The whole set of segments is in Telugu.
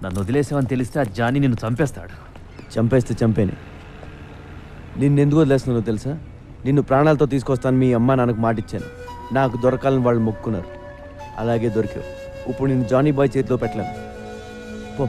నన్ను వదిలేసావని తెలిస్తే ఆ జానీ నిన్ను చంపేస్తాడు. చంపేస్తే చంపేనే. నిన్నెందుకు వదిలేస్తున్నానో తెలుసా? నిన్ను ప్రాణాలతో తీసుకొస్తాను మీ అమ్మ నాన్నకు మాటిచ్చాను. నాకు దొరకాలని వాళ్ళు మొక్కున్నారు. అలాగే దొరికావు. ఇప్పుడు నేను జానీ బాయ్ చేతిలో పెట్టలేను. పో.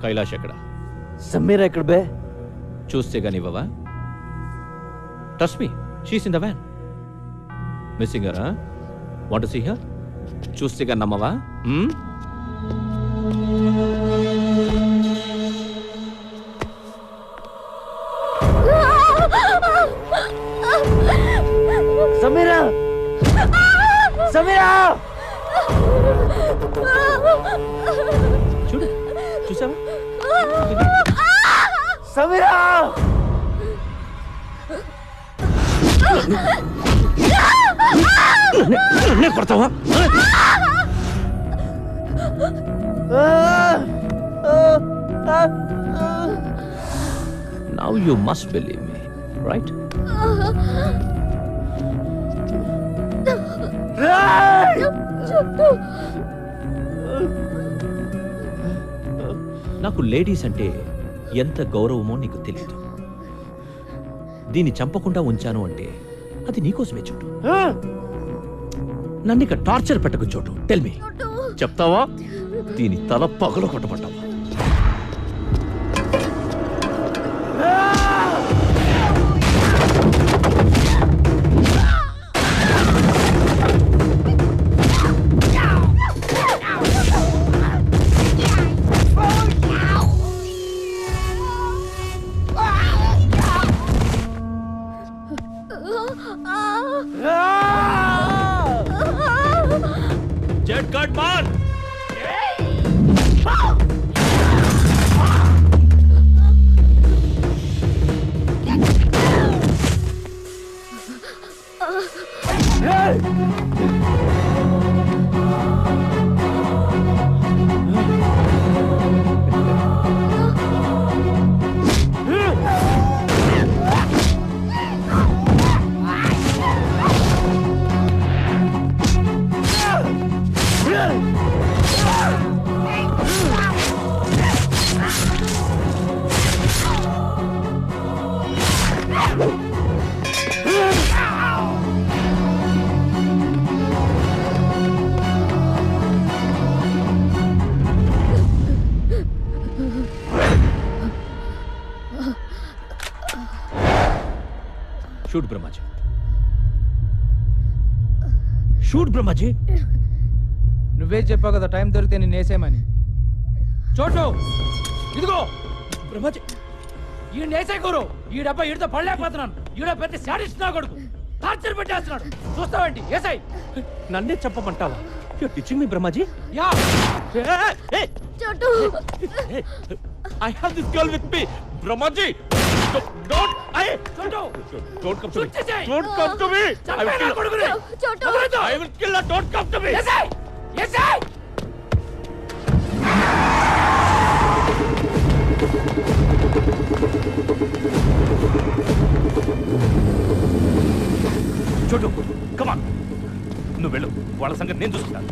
కైలాష్ ఎక్కడ? సమీరా ఎక్కడ బే? చూస్తే గానివ్వవా? Trust me, she's in the van. Missing her? Want to see her? చూస్తే గాని నమ్మవా? సమీరా! సమీరా! చూడు, చూసావా? సమీరా! కొడతావా? Now you must believe me, right? నాకు లేడీస్ అంటే ఎంత గౌరవమో నీకు తెలియదు. దీన్ని చంపకుండా ఉంచాను అంటే అది నీకోసమే చోటు. నన్ను ఇక టార్చర్ పెట్టకు చోటు. టెల్ మీ, చెప్తావా? దీని తల పగలు కొట్టమంటావా? జెట్ కట్ మార్! Shoot Brahmaji, shoot Brahmaji. నువ్వే చెప్పావు కదా టైం దొరికితే నేను వేసేయమని. చోటు ఇదిగో బ్రహ్మాజీ, ఈ నేసే కూరు. ఈ డబ్బా ఈడితో పడలేకపోతున్నాను. ఈడ పెద్ద శాడిస్ట్ నా కొడుకు. టార్చర్ పెట్టేస్తున్నాడు. చూస్తావేంటి? ఏసై నన్నే చెప్పమంటావా? You teaching me Brahmaji? Yeah. Chotu, I have this girl with me, Brahmaji. Don't come to me. Don't come to me. I will kill her. చోటు, I will kill her. Don't come to me. ఏసై ఏసై చోటు కమాన్, నువ్వు వెళ్ళు, వాళ్ళ సంగతి నేను చూసుకుంటాను.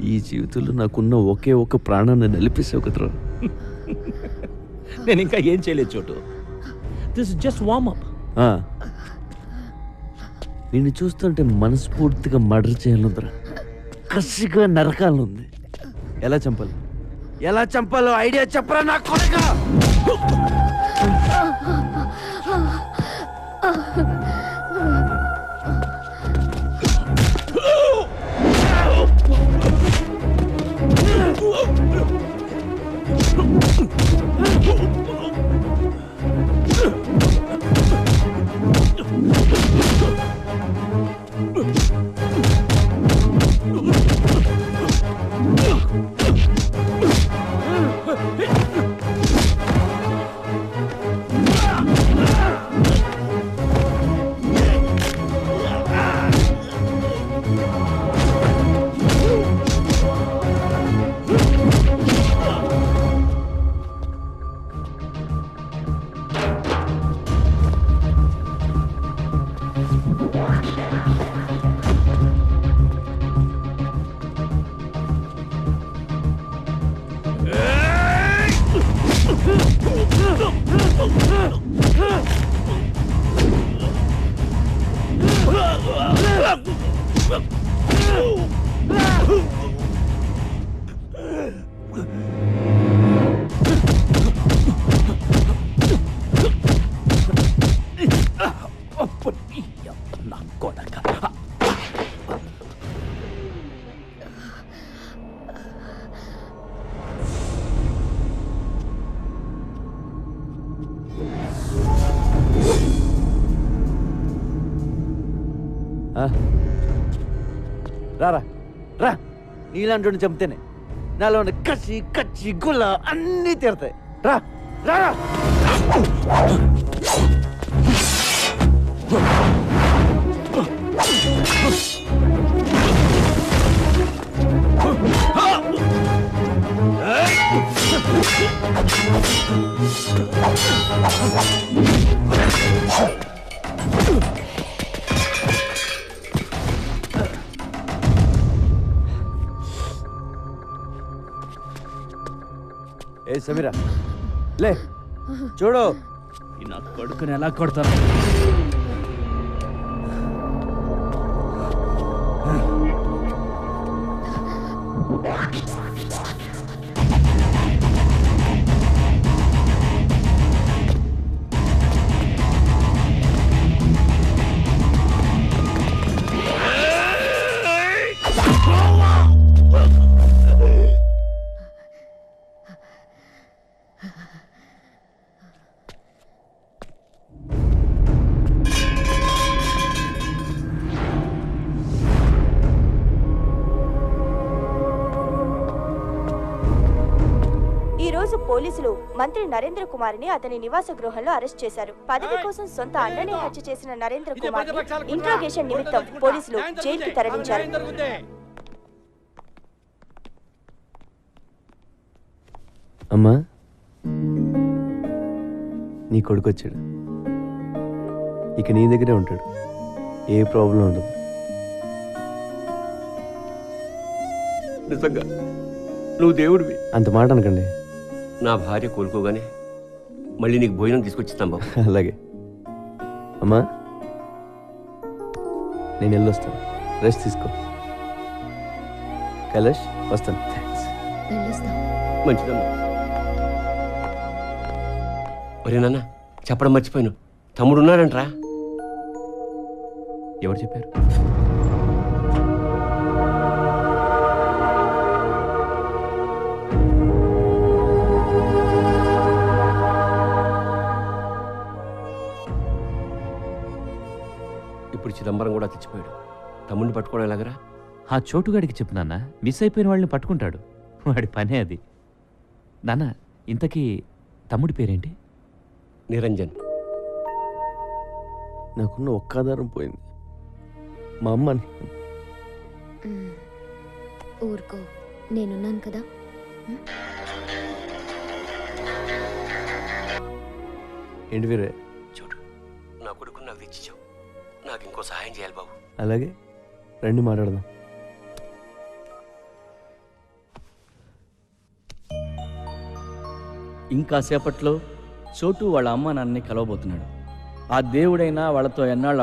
ఈ జీవితంలో నాకున్న ఒకే ఒక ప్రాణాన్ని నిలిపేసావు కదరా. నేను ఇంకా ఏం చేయలేదు చోటు. This just warm up. నిన్ను చూస్తుంటే మనస్ఫూర్తిగా మర్డర్ చేయాలందరా, కసిగా నరకాలనుంది. ఎలా చంపాలో ఐడియా చెప్పరా నా కొడుకా. రారా రా, నీలాంటి చంపితేనే నాలో ఉన్న కచ్చి గుల్ల అన్నీ తీరతాయి. రా రా ఏ సమీరా, లే చూడు నా కొడుకుని ఎలా కొడతాను. పోలీసులు మంత్రి నరేంద్ర కుమార్ని అతని నివాస గృహంలో అరెస్ట్ చేశారు. పదవి కోసం సొంత అన్ననే హత్య చేసిన నరేంద్ర కుమార్ ఇంట్రాగేషన్ నిమిత్తం పోలీసులు జైలుకి తరలించారు. అమ్మా, నీ కొడుకు వచ్చాడు. ఇక నీ దగ్గరే ఉంటాడు, ఏ ప్రాబ్లం ఉండదు. నిజంగా నువ్వు దేవుడివి. అంత మాట అనకండి. నా భార్య కోలుకోగానే మళ్ళీ నీకు భోజనం తీసుకొచ్చిస్తాం బాబు. అలాగే అమ్మా, నేను వెళ్ళొస్తాను, రెస్ట్ తీసుకో. కైలాష్ వస్తాను. మంచిదమ్మా. ఒరే నాన్న, చెప్పడం మర్చిపోయాను, తమ్ముడు ఉన్నాడంట్రా. ఎవరు చెప్పారు? ఇప్పుడు చిదంబరం కూడా తెచ్చిపోయాడు. తమ్ముడిని పట్టుకోవడం ఎలాగరా? ఆ చోటుగాడికి చెప్పు నాన్న, మిస్ అయిపోయిన వాళ్ళని పట్టుకుంటాడు. వాడి పనే అది. నాన్న, ఇంతకీ తమ్ముడి పేరేంటి? నిరంజన్. నాకున్న ఒక్క ఆధారం పోయింది, మా అమ్మ. ఊరుకో, నేనున్నాను కదా. ఏంటి వీరే? చూడు, నా కొడుకుని నాకు తెచ్చిచ్చావు. నాకు ఇంకో సహాయం చేయాలి బాబు. అలాగే రండి మాట్లాడదాం. ఇంకా సేపట్లో చోటు వాళ్ళ అమ్మ నాన్నని కలవబోతున్నాడు. ఆ దేవుడైనా వాళ్ళతో ఎన్నాళ్ళు